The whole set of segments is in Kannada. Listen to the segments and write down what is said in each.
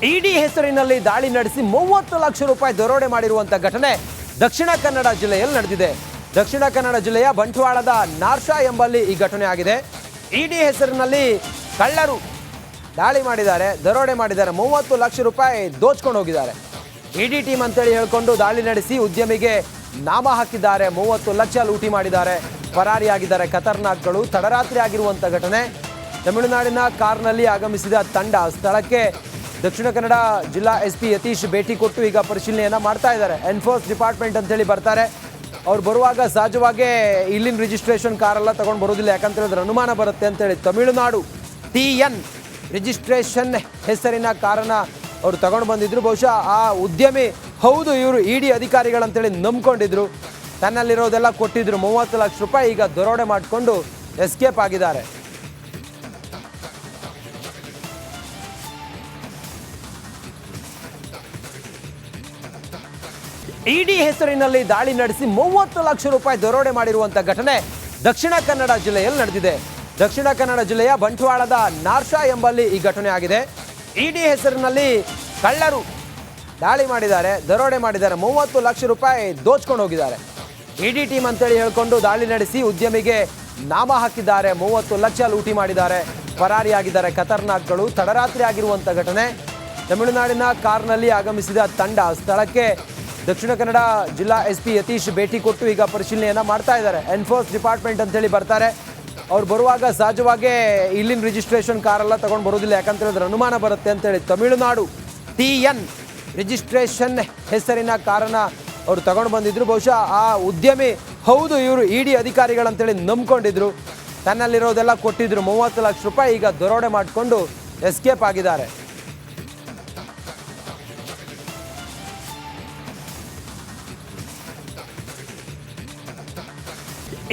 ಇಡಿ ಹೆಸರಿನಲ್ಲಿ ದಾಳಿ ನಡೆಸಿ 30 ಲಕ್ಷ ರೂಪಾಯಿ ದರೋಡೆ ಮಾಡಿರುವಂತ ಘಟನೆ ದಕ್ಷಿಣ ಕನ್ನಡ ಜಿಲ್ಲೆಯಲ್ಲಿ ನಡೆದಿದೆ. ದಕ್ಷಿಣ ಕನ್ನಡ ಜಿಲ್ಲೆಯ ಬಂಟ್ವಾಳದ ನಾರ್ಷಾ ಎಂಬಲ್ಲಿ ಈ ಘಟನೆ ಆಗಿದೆ. ಇಡಿ ಹೆಸರಿನಲ್ಲಿ ಕಳ್ಳರು ದಾಳಿ ಮಾಡಿದ್ದಾರೆ, ದರೋಡೆ ಮಾಡಿದ್ದಾರೆ, 30 ಲಕ್ಷ ರೂಪಾಯಿ ದೋಚ್ಕೊಂಡು ಹೋಗಿದ್ದಾರೆ. ಇಡಿ ಟೀಮ್ ಅಂತೇಳಿ ಹೇಳ್ಕೊಂಡು ದಾಳಿ ನಡೆಸಿ ಉದ್ಯಮಿಗೆ ನಾಮ ಹಾಕಿದ್ದಾರೆ, 30 ಲಕ್ಷ ಲೂಟಿ ಮಾಡಿದ್ದಾರೆ, ಪರಾರಿಯಾಗಿದ್ದಾರೆ ಖತರ್ನಾಕ್ಗಳು. ತಡರಾತ್ರಿ ಆಗಿರುವಂಥ ಘಟನೆ. ತಮಿಳುನಾಡಿನ ಕಾರ್ನಲ್ಲಿ ಆಗಮಿಸಿದ ತಂಡ ಸ್ಥಳಕ್ಕೆ ದಕ್ಷಿಣ ಕನ್ನಡ ಜಿಲ್ಲಾ SP ಯತೀಶ್ ಭೇಟಿ ಕೊಟ್ಟು ಈಗ ಪರಿಶೀಲನೆಯನ್ನು ಮಾಡ್ತಾ ಇದ್ದಾರೆ. ಎನ್ಫೋರ್ಸ್ ಡಿಪಾರ್ಟ್ಮೆಂಟ್ ಅಂತೇಳಿ ಬರ್ತಾರೆ. ಅವ್ರು ಬರುವಾಗ ಸಹಜವಾಗಿ ಇಲ್ಲಿನ ರಿಜಿಸ್ಟ್ರೇಷನ್ ಕಾರೆಲ್ಲ ತೊಗೊಂಡು ಬರೋದಿಲ್ಲ, ಯಾಕಂತ ಹೇಳಿದ್ರೆ ಅನುಮಾನ ಬರುತ್ತೆ ಅಂತೇಳಿ ತಮಿಳುನಾಡು TN ರಿಜಿಸ್ಟ್ರೇಷನ್ ಹೆಸರಿನ ಕಾರನ್ನು ಅವರು ತಗೊಂಡು ಬಂದಿದ್ರು. ಬಹುಶಃ ಆ ಉದ್ಯಮಿ ಹೌದು ಇವರು ಇಡಿ ಅಧಿಕಾರಿಗಳಂತೇಳಿ ನಂಬ್ಕೊಂಡಿದ್ರು. ತನ್ನಲ್ಲಿರೋದೆಲ್ಲ ಕೊಟ್ಟಿದ್ರು, 30 ಲಕ್ಷ ರೂಪಾಯಿ. ಈಗ ದರೋಡೆ ಮಾಡಿಕೊಂಡು ಎಸ್ಕೇಪ್ ಆಗಿದ್ದಾರೆ. ಇಡಿ ಹೆಸರಿನಲ್ಲಿ ದಾಳಿ ನಡೆಸಿ 30 ಲಕ್ಷ ರೂಪಾಯಿ ದರೋಡೆ ಮಾಡಿರುವಂಥ ಘಟನೆ ದಕ್ಷಿಣ ಕನ್ನಡ ಜಿಲ್ಲೆಯಲ್ಲಿ ನಡೆದಿದೆ. ದಕ್ಷಿಣ ಕನ್ನಡ ಜಿಲ್ಲೆಯ ಬಂಟ್ವಾಳದ ನಾರ್ಷಾ ಎಂಬಲ್ಲಿ ಈ ಘಟನೆ ಆಗಿದೆ. ಇಡಿ ಹೆಸರಿನಲ್ಲಿ ಕಳ್ಳರು ದಾಳಿ ಮಾಡಿದ್ದಾರೆ, ದರೋಡೆ ಮಾಡಿದ್ದಾರೆ, 30 ಲಕ್ಷ ರೂಪಾಯಿ ದೋಚ್ಕೊಂಡು ಹೋಗಿದ್ದಾರೆ. ಇಡಿ ಟೀಮ್ ಅಂತೇಳಿ ಹೇಳ್ಕೊಂಡು ದಾಳಿ ನಡೆಸಿ ಉದ್ಯಮಿಗೆ ನಾಮ ಹಾಕಿದ್ದಾರೆ, 30 ಲಕ್ಷ ಲೂಟಿ ಮಾಡಿದ್ದಾರೆ, ಪರಾರಿಯಾಗಿದ್ದಾರೆ ಖತರ್ನಾಕ್ಗಳು. ತಡರಾತ್ರಿ ಆಗಿರುವಂಥ ಘಟನೆ. ತಮಿಳುನಾಡಿನ ಕಾರ್ನಲ್ಲಿ ಆಗಮಿಸಿದ ತಂಡ ಸ್ಥಳಕ್ಕೆ ದಕ್ಷಿಣ ಕನ್ನಡ ಜಿಲ್ಲಾ SP ಯತೀಶ್ ಭೇಟಿ ಕೊಟ್ಟು ಈಗ ಪರಿಶೀಲನೆಯನ್ನು ಮಾಡ್ತಾ ಇದ್ದಾರೆ. ಎನ್ಫೋರ್ಸ್ ಡಿಪಾರ್ಟ್ಮೆಂಟ್ ಅಂತೇಳಿ ಬರ್ತಾರೆ. ಅವ್ರು ಬರುವಾಗ ಸಹಜವಾಗಿ ಇಲ್ಲಿನ ರಿಜಿಸ್ಟ್ರೇಷನ್ ಕಾರೆಲ್ಲ ತೊಗೊಂಡು ಬರೋದಿಲ್ಲ, ಯಾಕಂತ ಹೇಳಿದ್ರೆ ಅನುಮಾನ ಬರುತ್ತೆ ಅಂತೇಳಿ ತಮಿಳುನಾಡು TN ರಿಜಿಸ್ಟ್ರೇಷನ್ ಹೆಸರಿನ ಕಾರನ್ನು ಅವರು ತಗೊಂಡು ಬಂದಿದ್ರು. ಬಹುಶಃ ಆ ಉದ್ಯಮಿ ಹೌದು ಇವರು ಇಡಿ ಅಧಿಕಾರಿಗಳಂತೇಳಿ ನಂಬ್ಕೊಂಡಿದ್ರು. ತನ್ನಲ್ಲಿರೋದೆಲ್ಲ ಕೊಟ್ಟಿದ್ರು, 30 ಲಕ್ಷ ರೂಪಾಯಿ. ಈಗ ದರೋಡೆ ಮಾಡಿಕೊಂಡು ಎಸ್ಕೇಪ್ ಆಗಿದ್ದಾರೆ.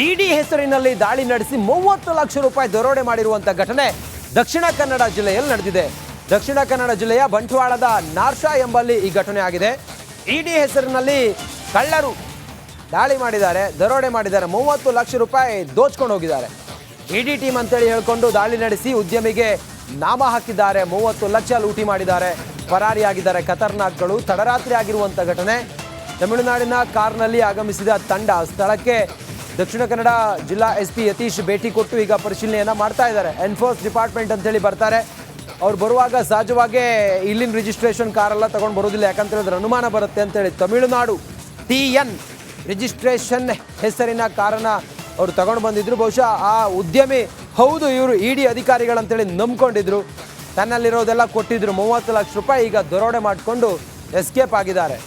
ಇಡಿ ಹೆಸರಿನಲ್ಲಿ ದಾಳಿ ನಡೆಸಿ 30 ಲಕ್ಷ ರೂಪಾಯಿ ದರೋಡೆ ಮಾಡಿರುವಂಥ ಘಟನೆ ದಕ್ಷಿಣ ಕನ್ನಡ ಜಿಲ್ಲೆಯಲ್ಲಿ ನಡೆದಿದೆ. ದಕ್ಷಿಣ ಕನ್ನಡ ಜಿಲ್ಲೆಯ ಬಂಟ್ವಾಳದ ನಾರ್ಷಾ ಎಂಬಲ್ಲಿ ಈ ಘಟನೆ ಆಗಿದೆ. ಇಡಿ ಹೆಸರಿನಲ್ಲಿ ಕಳ್ಳರು ದಾಳಿ ಮಾಡಿದ್ದಾರೆ, ದರೋಡೆ ಮಾಡಿದ್ದಾರೆ, 30 ಲಕ್ಷ ರೂಪಾಯಿ ದೋಚ್ಕೊಂಡು ಹೋಗಿದ್ದಾರೆ. ಇಡಿ ಟೀಮ್ ಅಂತೇಳಿ ಹೇಳ್ಕೊಂಡು ದಾಳಿ ನಡೆಸಿ ಉದ್ಯಮಿಗೆ ನಾಮ ಹಾಕಿದ್ದಾರೆ, 30 ಲಕ್ಷ ಲೂಟಿ ಮಾಡಿದ್ದಾರೆ, ಪರಾರಿಯಾಗಿದ್ದಾರೆ ಖತರ್ನಾಕ್ಗಳು. ತಡರಾತ್ರಿ ಆಗಿರುವಂಥ ಘಟನೆ. ತಮಿಳುನಾಡಿನ ಕಾರ್ನಲ್ಲಿ ಆಗಮಿಸಿದ ತಂಡ ಸ್ಥಳಕ್ಕೆ ದಕ್ಷಿಣ ಕನ್ನಡ ಜಿಲ್ಲಾ SP ಯತೀಶ್ ಭೇಟಿ ಕೊಟ್ಟು ಈಗ ಪರಿಶೀಲನೆಯನ್ನು ಮಾಡ್ತಾ ಇದ್ದಾರೆ. ಎನ್ಫೋರ್ಸ್ ಡಿಪಾರ್ಟ್ಮೆಂಟ್ ಅಂತೇಳಿ ಬರ್ತಾರೆ. ಅವ್ರು ಬರುವಾಗ ಸಹಜವಾಗಿ ಇಲ್ಲಿನ ರಿಜಿಸ್ಟ್ರೇಷನ್ ಕಾರೆಲ್ಲ ತೊಗೊಂಡು ಬರೋದಿಲ್ಲ, ಯಾಕಂತ ಹೇಳಿದ್ರೆ ಅನುಮಾನ ಬರುತ್ತೆ ಅಂತೇಳಿ ತಮಿಳುನಾಡು TN ರಿಜಿಸ್ಟ್ರೇಷನ್ ಹೆಸರಿನ ಕಾರನ್ನು ಅವರು ತಗೊಂಡು ಬಂದಿದ್ರು. ಬಹುಶಃ ಆ ಉದ್ಯಮಿ ಹೌದು ಇವರು ಇಡಿ ಅಧಿಕಾರಿಗಳಂತೇಳಿ ನಂಬ್ಕೊಂಡಿದ್ರು. ತನ್ನಲ್ಲಿರೋದೆಲ್ಲ ಕೊಟ್ಟಿದ್ರು, 30 ಲಕ್ಷ ರೂಪಾಯಿ. ಈಗ ದರೋಡೆ ಮಾಡಿಕೊಂಡು ಎಸ್ಕೇಪ್ ಆಗಿದ್ದಾರೆ.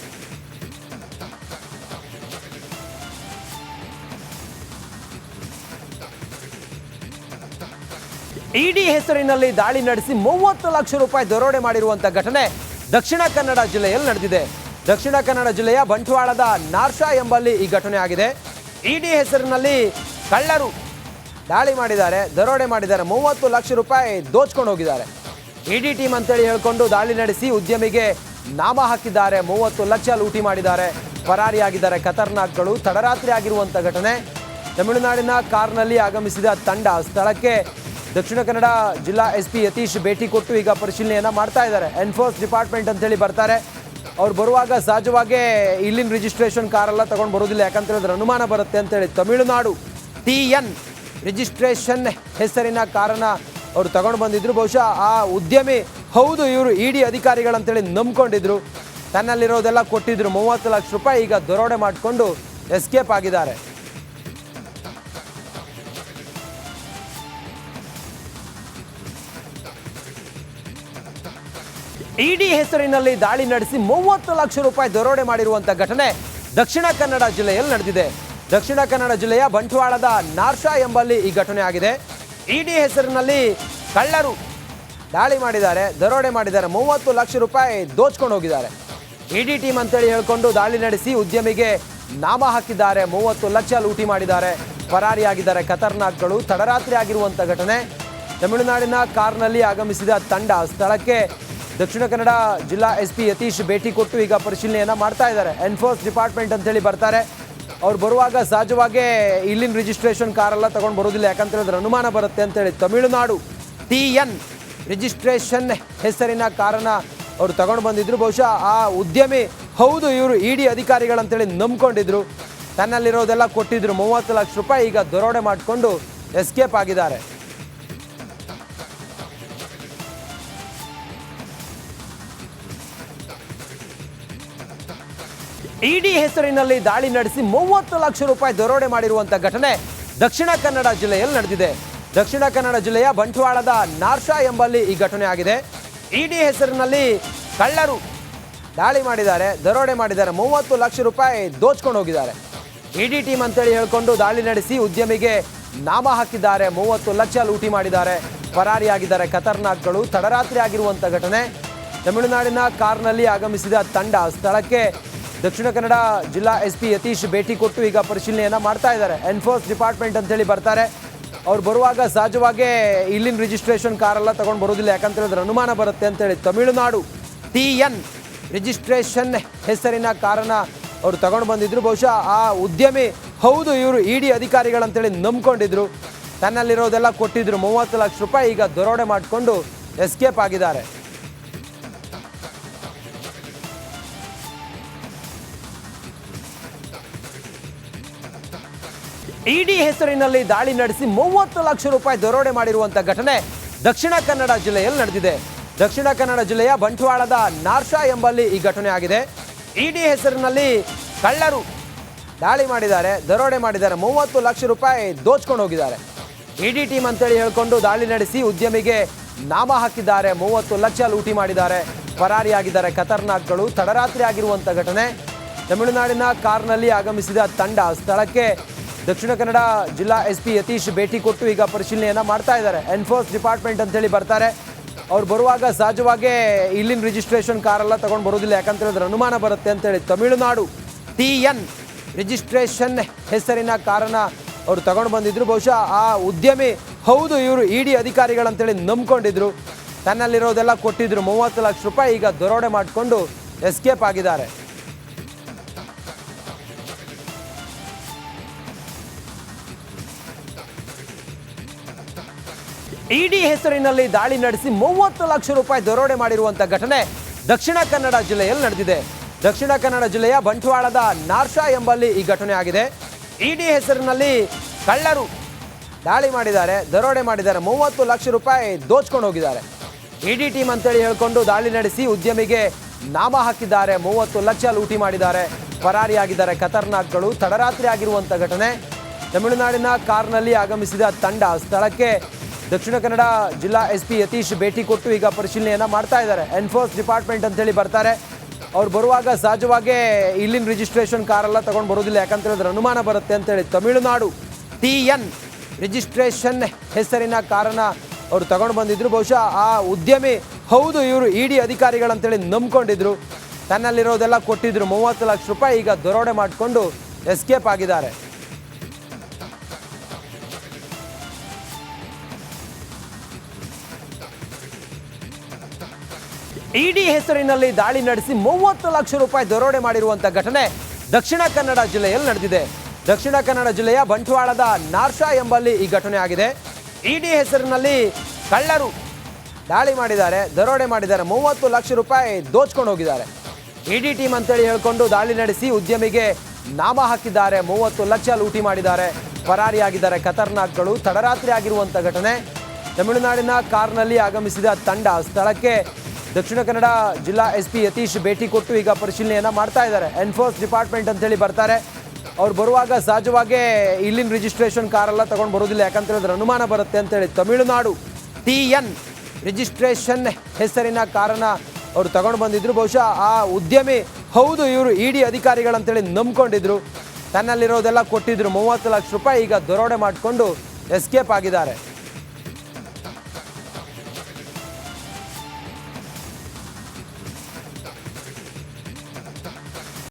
ಇಡಿ ಹೆಸರಿನಲ್ಲಿ ದಾಳಿ ನಡೆಸಿ 30 ಲಕ್ಷ ರೂಪಾಯಿ ದರೋಡೆ ಮಾಡಿರುವಂಥ ಘಟನೆ ದಕ್ಷಿಣ ಕನ್ನಡ ಜಿಲ್ಲೆಯಲ್ಲಿ ನಡೆದಿದೆ. ದಕ್ಷಿಣ ಕನ್ನಡ ಜಿಲ್ಲೆಯ ಬಂಟ್ವಾಳದ ನಾರ್ಷಾ ಎಂಬಲ್ಲಿ ಈ ಘಟನೆ ಆಗಿದೆ. ಇಡಿ ಹೆಸರಿನಲ್ಲಿ ಕಳ್ಳರು ದಾಳಿ ಮಾಡಿದ್ದಾರೆ, ದರೋಡೆ ಮಾಡಿದ್ದಾರೆ, 30 ಲಕ್ಷ ರೂಪಾಯಿ ದೋಚ್ಕೊಂಡು ಹೋಗಿದ್ದಾರೆ. ಇಡಿ ಟೀಮ್ ಅಂತೇಳಿ ಹೇಳ್ಕೊಂಡು ದಾಳಿ ನಡೆಸಿ ಉದ್ಯಮಿಗೆ ನಾಮ ಹಾಕಿದ್ದಾರೆ, 30 ಲಕ್ಷ ಲೂಟಿ ಮಾಡಿದ್ದಾರೆ, ಪರಾರಿಯಾಗಿದ್ದಾರೆ ಖತರ್ನಾಕ್ಗಳು. ತಡರಾತ್ರಿ ಆಗಿರುವಂಥ ಘಟನೆ. ತಮಿಳುನಾಡಿನ ಕಾರ್ನಲ್ಲಿ ಆಗಮಿಸಿದ ತಂಡ ಸ್ಥಳಕ್ಕೆ ದಕ್ಷಿಣ ಕನ್ನಡ ಜಿಲ್ಲಾ SP ಯತೀಶ್ ಭೇಟಿ ಕೊಟ್ಟು ಈಗ ಪರಿಶೀಲನೆಯನ್ನು ಮಾಡ್ತಾ ಇದ್ದಾರೆ. ಎನ್ಫೋರ್ಸ್ ಡಿಪಾರ್ಟ್ಮೆಂಟ್ ಅಂತೇಳಿ ಬರ್ತಾರೆ. ಅವ್ರು ಬರುವಾಗ ಸಹಜವಾಗಿ ಇಲ್ಲಿನ ರಿಜಿಸ್ಟ್ರೇಷನ್ ಕಾರೆಲ್ಲ ತೊಗೊಂಡು ಬರೋದಿಲ್ಲ, ಯಾಕಂತ ಹೇಳಿದ್ರೆ ಅನುಮಾನ ಬರುತ್ತೆ ಅಂತೇಳಿ ತಮಿಳುನಾಡು TN ರಿಜಿಸ್ಟ್ರೇಷನ್ ಹೆಸರಿನ ಕಾರನ್ನು ಅವರು ತಗೊಂಡು ಬಂದಿದ್ರು. ಬಹುಶಃ ಆ ಉದ್ಯಮಿ ಹೌದು ಇವರು ಇಡಿ ಅಧಿಕಾರಿಗಳಂತೇಳಿ ನಂಬ್ಕೊಂಡಿದ್ರು. ತನ್ನಲ್ಲಿರೋದೆಲ್ಲ ಕೊಟ್ಟಿದ್ರು, 30 ಲಕ್ಷ ರೂಪಾಯಿ. ಈಗ ದರೋಡೆ ಮಾಡಿಕೊಂಡು ಎಸ್ಕೇಪ್ ಆಗಿದ್ದಾರೆ. ಇಡಿ ಹೆಸರಿನಲ್ಲಿ ದಾಳಿ ನಡೆಸಿ 30 ಲಕ್ಷ ರೂಪಾಯಿ ದರೋಡೆ ಮಾಡಿರುವಂಥ ಘಟನೆ ದಕ್ಷಿಣ ಕನ್ನಡ ಜಿಲ್ಲೆಯಲ್ಲಿ ನಡೆದಿದೆ. ದಕ್ಷಿಣ ಕನ್ನಡ ಜಿಲ್ಲೆಯ ಬಂಟ್ವಾಳದ ನಾರ್ಷಾ ಎಂಬಲ್ಲಿ ಈ ಘಟನೆ ಆಗಿದೆ. ಇಡಿ ಹೆಸರಿನಲ್ಲಿ ಕಳ್ಳರು ದಾಳಿ ಮಾಡಿದ್ದಾರೆ, ದರೋಡೆ ಮಾಡಿದ್ದಾರೆ, 30 ಲಕ್ಷ ರೂಪಾಯಿ ದೋಚ್ಕೊಂಡು ಹೋಗಿದ್ದಾರೆ. ಇಡಿ ಟೀಮ್ ಅಂತೇಳಿ ಹೇಳ್ಕೊಂಡು ದಾಳಿ ನಡೆಸಿ ಉದ್ಯಮಿಗೆ ನಾಮ ಹಾಕಿದ್ದಾರೆ, 30 ಲಕ್ಷ ಲೂಟಿ ಮಾಡಿದ್ದಾರೆ, ಪರಾರಿಯಾಗಿದ್ದಾರೆ ಖತರ್ನಾಕ್ಗಳು. ತಡರಾತ್ರಿ ಆಗಿರುವಂಥ ಘಟನೆ. ತಮಿಳುನಾಡಿನ ಕಾರ್ನಲ್ಲಿ ಆಗಮಿಸಿದ ತಂಡ ಸ್ಥಳಕ್ಕೆ ದಕ್ಷಿಣ ಕನ್ನಡ ಜಿಲ್ಲಾ SP ಯತೀಶ್ ಭೇಟಿ ಕೊಟ್ಟು ಈಗ ಪರಿಶೀಲನೆಯನ್ನು ಮಾಡ್ತಾ ಇದ್ದಾರೆ. ಎನ್ಫೋರ್ಸ್ ಡಿಪಾರ್ಟ್ಮೆಂಟ್ ಅಂತೇಳಿ ಬರ್ತಾರೆ. ಅವ್ರು ಬರುವಾಗ ಸಹಜವಾಗಿ ಇಲ್ಲಿನ ರಿಜಿಸ್ಟ್ರೇಷನ್ ಕಾರೆಲ್ಲ ತೊಗೊಂಡು ಬರೋದಿಲ್ಲ, ಯಾಕಂತ ಹೇಳಿದ್ರೆ ಅನುಮಾನ ಬರುತ್ತೆ ಅಂತೇಳಿ ತಮಿಳುನಾಡು TN ರಿಜಿಸ್ಟ್ರೇಷನ್ ಹೆಸರಿನ ಕಾರನ್ನು ಅವರು ತಗೊಂಡು ಬಂದಿದ್ರು. ಬಹುಶಃ ಆ ಉದ್ಯಮಿ ಹೌದು ಇವರು ಇಡಿ ಅಧಿಕಾರಿಗಳಂತೇಳಿ ನಂಬ್ಕೊಂಡಿದ್ರು. ತನ್ನಲ್ಲಿರೋದೆಲ್ಲ ಕೊಟ್ಟಿದ್ರು 30 ಲಕ್ಷ ರೂಪಾಯಿ. ಈಗ ದರೋಡೆ ಮಾಡಿಕೊಂಡು ಎಸ್ಕೇಪ್ ಆಗಿದ್ದಾರೆ. ಇಡಿ ಹೆಸರಿನಲ್ಲಿ ದಾಳಿ ನಡೆಸಿ 30 ಲಕ್ಷ ರೂಪಾಯಿ ದರೋಡೆ ಮಾಡಿರುವಂತ ಘಟನೆ ದಕ್ಷಿಣ ಕನ್ನಡ ಜಿಲ್ಲೆಯಲ್ಲಿ ನಡೆದಿದೆ. ದಕ್ಷಿಣ ಕನ್ನಡ ಜಿಲ್ಲೆಯ ಬಂಟ್ವಾಳದ ನಾರ್ಷಾ ಎಂಬಲ್ಲಿ ಈ ಘಟನೆ ಆಗಿದೆ. ಇಡಿ ಹೆಸರಿನಲ್ಲಿ ಕಳ್ಳರು ದಾಳಿ ಮಾಡಿದ್ದಾರೆ, ದರೋಡೆ ಮಾಡಿದ್ದಾರೆ, 30 ಲಕ್ಷ ರೂಪಾಯಿ ದೋಚ್ಕೊಂಡು ಹೋಗಿದ್ದಾರೆ. ಇಡಿ ಟೀಮ್ ಅಂತೇಳಿ ಹೇಳ್ಕೊಂಡು ದಾಳಿ ನಡೆಸಿ ಉದ್ಯಮಿಗೆ ನಾಮ ಹಾಕಿದ್ದಾರೆ, 30 ಲಕ್ಷ ಲೂಟಿ ಮಾಡಿದ್ದಾರೆ, ಪರಾರಿಯಾಗಿದ್ದಾರೆ ಖತರ್ನಾಕ್ಗಳು. ತಡರಾತ್ರಿ ಆಗಿರುವಂಥ ಘಟನೆ. ತಮಿಳುನಾಡಿನ ಕಾರ್ನಲ್ಲಿ ಆಗಮಿಸಿದ ತಂಡ ಸ್ಥಳಕ್ಕೆ ದಕ್ಷಿಣ ಕನ್ನಡ ಜಿಲ್ಲಾ SP ಯತೀಶ್ ಭೇಟಿ ಕೊಟ್ಟು ಈಗ ಪರಿಶೀಲನೆಯನ್ನು ಮಾಡ್ತಾ ಇದ್ದಾರೆ. ಎನ್ಫೋರ್ಸ್ ಡಿಪಾರ್ಟ್ಮೆಂಟ್ ಅಂತೇಳಿ ಬರ್ತಾರೆ. ಅವ್ರು ಬರುವಾಗ ಸಹಜವಾಗಿ ಇಲ್ಲಿನ ರಿಜಿಸ್ಟ್ರೇಷನ್ ಕಾರೆಲ್ಲ ತಗೊಂಡು ಬರೋದಿಲ್ಲ, ಯಾಕಂತ ಹೇಳಿದ್ರೆ ಅನುಮಾನ ಬರುತ್ತೆ ಅಂತೇಳಿ ತಮಿಳುನಾಡು TN ರಿಜಿಸ್ಟ್ರೇಷನ್ ಹೆಸರಿನ ಕಾರನ್ನು ಅವರು ತಗೊಂಡು ಬಂದಿದ್ರು. ಬಹುಶಃ ಆ ಉದ್ಯಮಿ ಹೌದು ಇವರು ಇಡಿ ಅಧಿಕಾರಿಗಳಂತೇಳಿ ನಂಬ್ಕೊಂಡಿದ್ರು. ತನ್ನಲ್ಲಿರೋದೆಲ್ಲ ಕೊಟ್ಟಿದ್ರು 30 ಲಕ್ಷ ರೂಪಾಯಿ. ಈಗ ದರೋಡೆ ಮಾಡಿಕೊಂಡು ಎಸ್ಕೇಪ್ ಆಗಿದ್ದಾರೆ. ಇಡಿ ಹೆಸರಿನಲ್ಲಿ ದಾಳಿ ನಡೆಸಿ 30 ಲಕ್ಷ ರೂಪಾಯಿ ದರೋಡೆ ಮಾಡಿರುವಂಥ ಘಟನೆ ದಕ್ಷಿಣ ಕನ್ನಡ ಜಿಲ್ಲೆಯಲ್ಲಿ ನಡೆದಿದೆ. ದಕ್ಷಿಣ ಕನ್ನಡ ಜಿಲ್ಲೆಯ ಬಂಟ್ವಾಳದ ನಾರ್ಷಾ ಎಂಬಲ್ಲಿ ಈ ಘಟನೆ ಆಗಿದೆ. ಇಡಿ ಹೆಸರಿನಲ್ಲಿ ಕಳ್ಳರು ದಾಳಿ ಮಾಡಿದ್ದಾರೆ, ದರೋಡೆ ಮಾಡಿದ್ದಾರೆ, 30 ಲಕ್ಷ ರೂಪಾಯಿ ದೋಚ್ಕೊಂಡು ಹೋಗಿದ್ದಾರೆ. ಇಡಿ ಟೀಮ್ ಅಂತೇಳಿ ಹೇಳ್ಕೊಂಡು ದಾಳಿ ನಡೆಸಿ ಉದ್ಯಮಿಗೆ ನಾಮ ಹಾಕಿದ್ದಾರೆ, 30 ಲಕ್ಷ ಲೂಟಿ ಮಾಡಿದ್ದಾರೆ, ಪರಾರಿಯಾಗಿದ್ದಾರೆ ಖತರ್ನಾಕ್ಗಳು. ತಡರಾತ್ರಿ ಆಗಿರುವಂಥ ಘಟನೆ. ತಮಿಳುನಾಡಿನ ಕಾರ್ನಲ್ಲಿ ಆಗಮಿಸಿದ ತಂಡ ಸ್ಥಳಕ್ಕೆ ದಕ್ಷಿಣ ಕನ್ನಡ ಜಿಲ್ಲಾ SP ಯತೀಶ್ ಭೇಟಿ ಕೊಟ್ಟು ಈಗ ಪರಿಶೀಲನೆಯನ್ನು ಮಾಡ್ತಾ ಇದ್ದಾರೆ. ಎನ್ಫೋರ್ಸ್ ಡಿಪಾರ್ಟ್ಮೆಂಟ್ ಅಂತೇಳಿ ಬರ್ತಾರೆ. ಅವ್ರು ಬರುವಾಗ ಸಹಜವಾಗಿ ಇಲ್ಲಿನ ರಿಜಿಸ್ಟ್ರೇಷನ್ ಕಾರೆಲ್ಲ ತಗೊಂಡು ಬರೋದಿಲ್ಲ, ಯಾಕಂತ ಹೇಳಿದ್ರೆ ಅನುಮಾನ ಬರುತ್ತೆ ಅಂತೇಳಿ ತಮಿಳುನಾಡು TN ರಿಜಿಸ್ಟ್ರೇಷನ್ ಹೆಸರಿನ ಕಾರನ್ನು ಅವರು ತಗೊಂಡು ಬಂದಿದ್ರು. ಬಹುಶಃ ಆ ಉದ್ಯಮಿ ಹೌದು ಇವರು ಇಡಿ ಅಧಿಕಾರಿಗಳಂತೇಳಿ ನಂಬ್ಕೊಂಡಿದ್ರು. ತನ್ನಲ್ಲಿರೋದೆಲ್ಲ ಕೊಟ್ಟಿದ್ರು 30 ಲಕ್ಷ ರೂಪಾಯಿ. ಈಗ ದರೋಡೆ ಮಾಡಿಕೊಂಡು ಎಸ್ಕೇಪ್ ಆಗಿದ್ದಾರೆ. ಇಡಿ ಹೆಸರಿನಲ್ಲಿ ದಾಳಿ ನಡೆಸಿ 30 ಲಕ್ಷ ರೂಪಾಯಿ ದರೋಡೆ ಮಾಡಿರುವಂಥ ಘಟನೆ ದಕ್ಷಿಣ ಕನ್ನಡ ಜಿಲ್ಲೆಯಲ್ಲಿ ನಡೆದಿದೆ. ದಕ್ಷಿಣ ಕನ್ನಡ ಜಿಲ್ಲೆಯ ಬಂಟ್ವಾಳದ ನಾರ್ಷಾ ಎಂಬಲ್ಲಿ ಈ ಘಟನೆ ಆಗಿದೆ. ಇಡಿ ಹೆಸರಿನಲ್ಲಿ ಕಳ್ಳರು ದಾಳಿ ಮಾಡಿದ್ದಾರೆ, ದರೋಡೆ ಮಾಡಿದ್ದಾರೆ, 30 ಲಕ್ಷ ರೂಪಾಯಿ ದೋಚ್ಕೊಂಡು ಹೋಗಿದ್ದಾರೆ. ಇಡಿ ಟೀಮ್ ಅಂತೇಳಿ ಹೇಳ್ಕೊಂಡು ದಾಳಿ ನಡೆಸಿ ಉದ್ಯಮಿಗೆ ನಾಮ ಹಾಕಿದ್ದಾರೆ, 30 ಲಕ್ಷ ಲೂಟಿ ಮಾಡಿದ್ದಾರೆ, ಪರಾರಿಯಾಗಿದ್ದಾರೆ ಖತರ್ನಾಕ್ಗಳು. ತಡರಾತ್ರಿ ಆಗಿರುವಂಥ ಘಟನೆ. ತಮಿಳುನಾಡಿನ ಕಾರ್ನಲ್ಲಿ ಆಗಮಿಸಿದ ತಂಡ ಸ್ಥಳಕ್ಕೆ ದಕ್ಷಿಣ ಕನ್ನಡ ಜಿಲ್ಲಾ SP ಯತೀಶ್ ಭೇಟಿ ಕೊಟ್ಟು ಈಗ ಪರಿಶೀಲನೆಯನ್ನು ಮಾಡ್ತಾ ಇದ್ದಾರೆ. ಎನ್ಫೋರ್ಸ್ ಡಿಪಾರ್ಟ್ಮೆಂಟ್ ಅಂತೇಳಿ ಬರ್ತಾರೆ. ಅವ್ರು ಬರುವಾಗ ಸಹಜವಾಗಿ ಇಲ್ಲಿನ ರಿಜಿಸ್ಟ್ರೇಷನ್ ಕಾರೆಲ್ಲ ತಗೊಂಡು ಬರೋದಿಲ್ಲ, ಯಾಕಂತ ಹೇಳಿದ್ರೆ ಅನುಮಾನ ಬರುತ್ತೆ ಅಂತೇಳಿ ತಮಿಳುನಾಡು TN ರಿಜಿಸ್ಟ್ರೇಷನ್ ಹೆಸರಿನ ಕಾರನ್ನು ಅವರು ತಗೊಂಡು ಬಂದಿದ್ರು. ಬಹುಶಃ ಆ ಉದ್ಯಮಿ ಹೌದು ಇವರು ಇಡಿ ಅಧಿಕಾರಿಗಳಂತೇಳಿ ನಂಬ್ಕೊಂಡಿದ್ರು. ತನ್ನಲ್ಲಿರೋದೆಲ್ಲ ಕೊಟ್ಟಿದ್ರು 30 ಲಕ್ಷ ರೂಪಾಯಿ. ಈಗ ದರೋಡೆ ಮಾಡಿಕೊಂಡು ಎಸ್ಕೇಪ್ ಆಗಿದ್ದಾರೆ. ಇಡಿ ಹೆಸರಿನಲ್ಲಿ ದಾಳಿ ನಡೆಸಿ 30 ಲಕ್ಷ ರೂಪಾಯಿ ದರೋಡೆ ಮಾಡಿರುವಂಥ ಘಟನೆ ದಕ್ಷಿಣ ಕನ್ನಡ ಜಿಲ್ಲೆಯಲ್ಲಿ ನಡೆದಿದೆ. ದಕ್ಷಿಣ ಕನ್ನಡ ಜಿಲ್ಲೆಯ ಬಂಟ್ವಾಳದ ನಾರ್ಷಾ ಎಂಬಲ್ಲಿ ಈ ಘಟನೆ ಆಗಿದೆ. ಇಡಿ ಹೆಸರಿನಲ್ಲಿ ಕಳ್ಳರು ದಾಳಿ ಮಾಡಿದ್ದಾರೆ, ದರೋಡೆ ಮಾಡಿದ್ದಾರೆ, 30 ಲಕ್ಷ ರೂಪಾಯಿ ದೋಚ್ಕೊಂಡು ಹೋಗಿದ್ದಾರೆ. ಇಡಿ ಟೀಮ್ ಅಂತೇಳಿ ಹೇಳ್ಕೊಂಡು ದಾಳಿ ನಡೆಸಿ ಉದ್ಯಮಿಗೆ ನಾಮ ಹಾಕಿದ್ದಾರೆ, 30 ಲಕ್ಷ ಲೂಟಿ ಮಾಡಿದ್ದಾರೆ, ಪರಾರಿಯಾಗಿದ್ದಾರೆ ಖತರ್ನಾಕ್ಗಳು. ತಡರಾತ್ರಿ ಆಗಿರುವಂಥ ಘಟನೆ. ತಮಿಳುನಾಡಿನ ಕಾರ್ನಲ್ಲಿ ಆಗಮಿಸಿದ ತಂಡ ಸ್ಥಳಕ್ಕೆ ದಕ್ಷಿಣ ಕನ್ನಡ ಜಿಲ್ಲಾ SP ಯತೀಶ್ ಭೇಟಿ ಕೊಟ್ಟು ಈಗ ಪರಿಶೀಲನೆಯನ್ನು ಮಾಡ್ತಾ ಇದ್ದಾರೆ. ಎನ್ಫೋರ್ಸ್ ಡಿಪಾರ್ಟ್ಮೆಂಟ್ ಅಂತೇಳಿ ಬರ್ತಾರೆ. ಅವ್ರು ಬರುವಾಗ ಸಹಜವಾಗಿ ಇಲ್ಲಿನ ರಿಜಿಸ್ಟ್ರೇಷನ್ ಕಾರೆಲ್ಲ ತಗೊಂಡು ಬರೋದಿಲ್ಲ, ಯಾಕಂತ ಹೇಳಿದ್ರೆ ಅನುಮಾನ ಬರುತ್ತೆ ಅಂತೇಳಿ ತಮಿಳುನಾಡು TN ರಿಜಿಸ್ಟ್ರೇಷನ್ ಹೆಸರಿನ ಕಾರನ್ನು ಅವರು ತಗೊಂಡು ಬಂದಿದ್ರು. ಬಹುಶಃ ಆ ಉದ್ಯಮಿ ಹೌದು ಇವರು ಇಡಿ ಅಧಿಕಾರಿಗಳಂತೇಳಿ ನಂಬ್ಕೊಂಡಿದ್ರು. ತನ್ನಲ್ಲಿರೋದೆಲ್ಲ ಕೊಟ್ಟಿದ್ರು 30 ಲಕ್ಷ ರೂಪಾಯಿ. ಈಗ ದರೋಡೆ ಮಾಡಿಕೊಂಡು ಎಸ್ಕೇಪ್ ಆಗಿದ್ದಾರೆ.